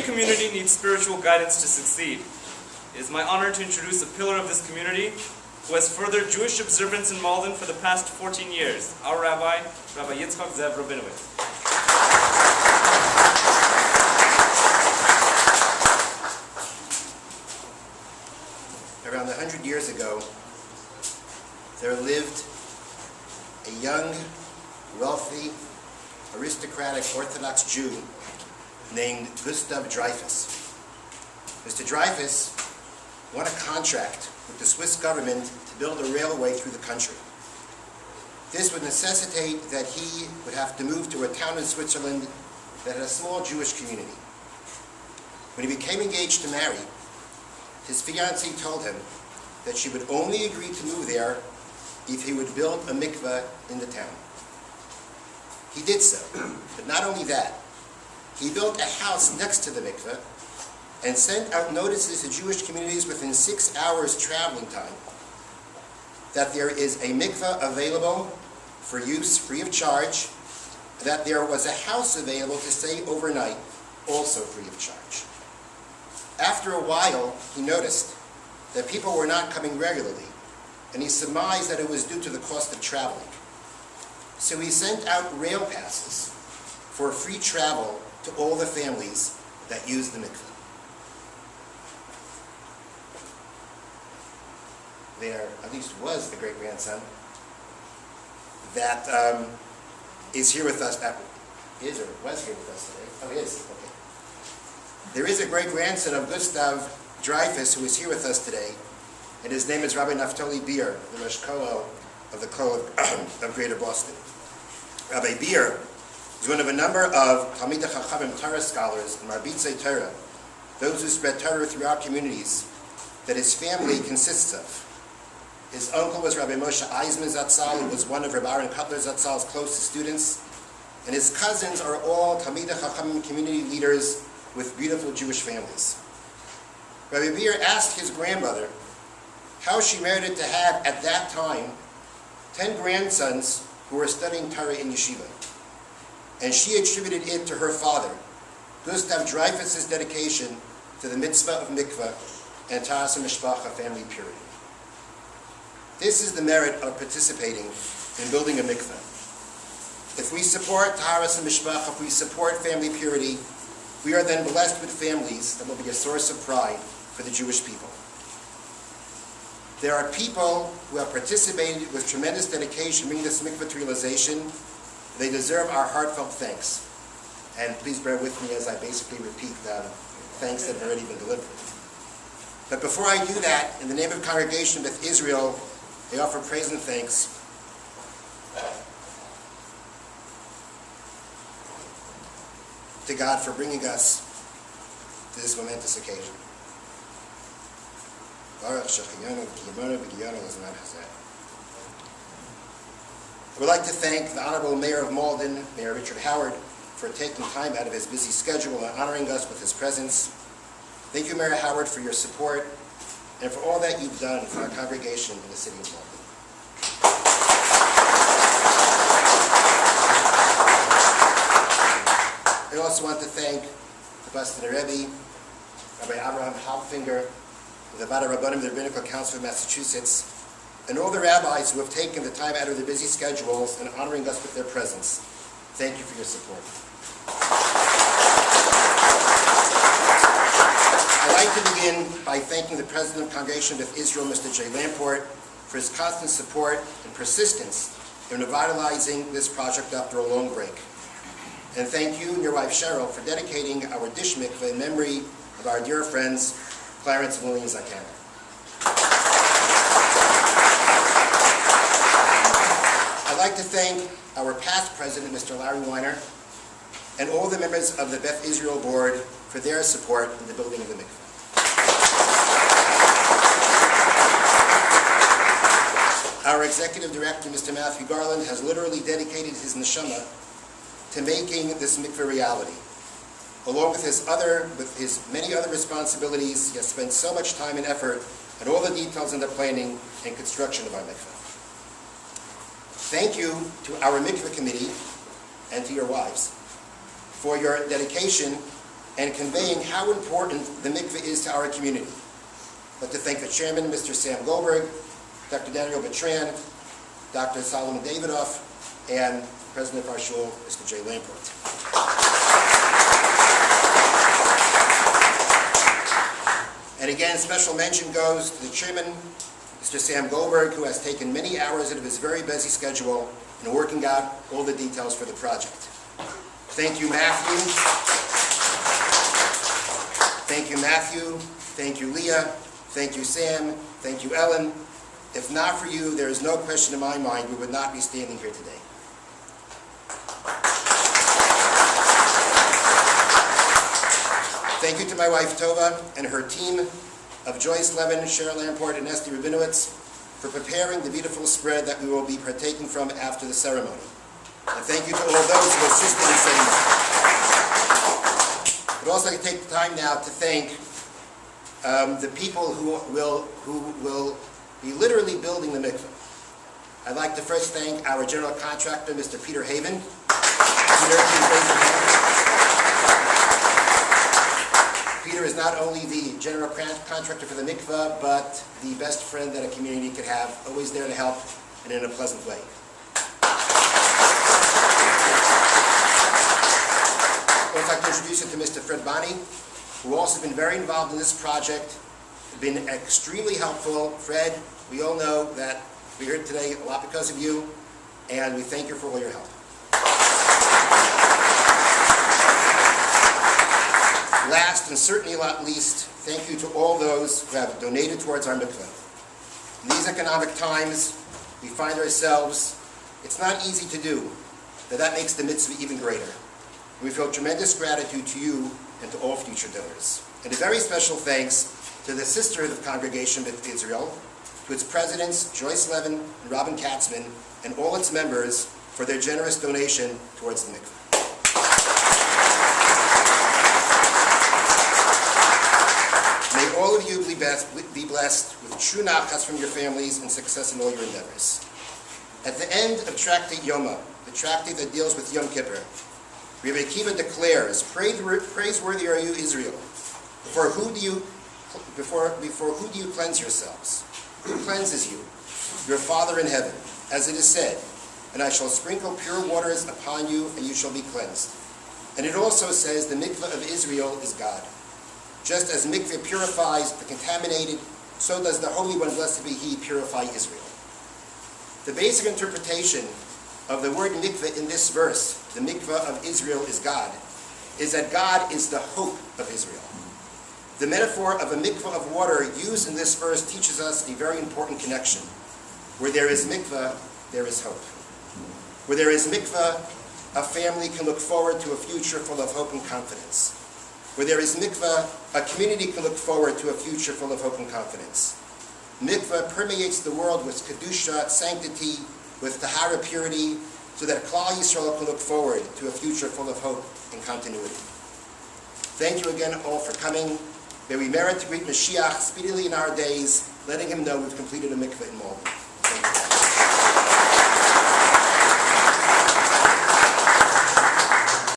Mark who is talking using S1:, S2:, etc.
S1: community needs spiritual guidance to succeed. It is my honor to introduce a pillar of this community who has furthered Jewish observance in Malden for the past 14 years, our Rabbi Yitzchak Zev Rabinowitz.
S2: Around 100 years ago, there lived a young, wealthy, aristocratic Orthodox Jew named Gustav Dreyfus. Mr. Dreyfus won a contract with the Swiss government to build a railway through the country. This would necessitate that he would have to move to a town in Switzerland that had a small Jewish community. When he became engaged to marry, his fiancée told him that she would only agree to move there if he would build a mikveh in the town. He did so, but not only that, he built a house next to the mikveh and sent out notices to Jewish communities within 6 hours traveling time that there is a mikveh available for use free of charge, that there was a house available to stay overnight, also free of charge. After a while, he noticed that people were not coming regularly, and he surmised that it was due to the cost of traveling. So he sent out rail passes for free travel to all the families that used the mikveh. There at least was a great-grandson that is here with us, is or was here with us today. Oh, he is, okay. There is a great-grandson of Gustav Dreyfus who is here with us today, and his name is Rabbi Naftali Beer, the Rosh Kollel of the Kollel of Greater Boston. Rabbi Beer is one of a number of Talmidei Chachamim Torah scholars and Marbitzei Torah, those who spread Torah throughout communities that his family consists of. His uncle was Rabbi Moshe Eisman Zatzal, who was one of Rabbi Aaron Kotler Zatzal's closest students, and his cousins are all Talmidei Chachamim community leaders with beautiful Jewish families. Rabbi Beer asked his grandmother how she merited to have, at that time, 10 grandsons who were studying Torah in yeshiva. And she attributed it to her father, Gustav Dreyfus' dedication to the mitzvah of mikveh and Taras HaMishpacha, family purity. This is the merit of participating in building a mikveh. If we support Taras HaMishpacha, if we support family purity, we are then blessed with families that will be a source of pride for the Jewish people. There are people who have participated with tremendous dedication bringing this mikveh to realization. They deserve our heartfelt thanks. And please bear with me as I basically repeat the thanks that have already been delivered. But before I do that, in the name of congregation Beth Israel, I offer praise and thanks to God for bringing us to this momentous occasion. I would like to thank the Honorable Mayor of Malden, Mayor Richard Howard, for taking time out of his busy schedule and honoring us with his presence. Thank you, Mayor Howard, for your support and for all that you've done for our congregation in the city of Malden. I also want to thank the Boston Rebbe, Rabbi Abraham Halfinger, the Vada Rabbanim of the Rabbinical Council of Massachusetts, and all the rabbis who have taken the time out of their busy schedules and honoring us with their presence. Thank you for your support. I'd like to begin by thanking the President of Congregation Beth Israel, Mr. Jay Lamport, for his constant support and persistence in revitalizing this project after a long break. And thank you and your wife Cheryl for dedicating our dish mikveh in memory of our dear friends Clarence and William Zakana. I'd like to thank our past president, Mr. Larry Weiner, and all the members of the Beth Israel board for their support in the building of the mikveh. Our executive director, Mr. Matthew Garland, has literally dedicated his neshama to making this mikveh reality. Along with his many other responsibilities, he has spent so much time and effort on all the details in the planning and construction of our mikveh. Thank you to our mikveh committee and to your wives for your dedication and conveying how important the mikveh is to our community. I'd like to thank the chairman, Mr. Sam Goldberg, Dr. Daniel Bertrand, Dr. Solomon Davidoff, and President of our shul, Mr. Jay Lamport. And again, special mention goes to the chairman, Mr. Sam Goldberg, who has taken many hours out of his very busy schedule in working out all the details for the project. Thank you, Matthew. Thank you, Matthew. Thank you, Leah. Thank you, Sam. Thank you, Ellen. If not for you, there is no question in my mind we would not be standing here today. Thank you to my wife, Tova, and her team of Joyce Levin, Cheryl Lamport, and Esty Rabinowitz for preparing the beautiful spread that we will be partaking from after the ceremony. And thank you to all those who assisted in setting up. I'd also like to take the time now to thank the people who will be literally building the mikveh. I'd like to first thank our general contractor, Mr. Peter Haven. Peter is not only the general contractor for the mikveh, but the best friend that a community could have, always there to help and in a pleasant way. I'd like to introduce you to Mr. Fred Bonney, who also been very involved in this project, been extremely helpful. Fred, we all know that we're here today a lot because of you, and we thank you for all your help. Last and certainly not least, thank you to all those who have donated towards our mikveh. In these economic times, we find ourselves, it's not easy to do, but that makes the mitzvah even greater. We feel tremendous gratitude to you and to all future donors. And a very special thanks to the sisterhood of congregation Beth Israel, to its presidents, Joyce Levin and Robin Katzman, and all its members for their generous donation towards the mikveh. May all of you be blessed with true nachas from your families and success in all your endeavors. At the end of Tractate Yoma, the tractate that deals with Yom Kippur, Rabbi Akiva declares, "Praiseworthy are you, Israel. Before who do you cleanse yourselves? Who cleanses you? Your Father in heaven. As it is said, and I shall sprinkle pure waters upon you, and you shall be cleansed." And it also says, the mikveh of Israel is God. Just as mikveh purifies the contaminated, so does the Holy One, blessed be He, purify Israel. The basic interpretation of the word mikveh in this verse, the mikveh of Israel is God, is that God is the hope of Israel. The metaphor of a mikveh of water used in this verse teaches us a very important connection. Where there is mikveh, there is hope. Where there is mikveh, a family can look forward to a future full of hope and confidence. Where there is mikveh, a community can look forward to a future full of hope and confidence. Mikveh permeates the world with kedusha, sanctity, with tahara, purity, so that Klal Yisrael can look forward to a future full of hope and continuity. Thank you again all for coming. May we merit to greet Mashiach speedily in our days, letting him know we've completed a mikveh in Malden.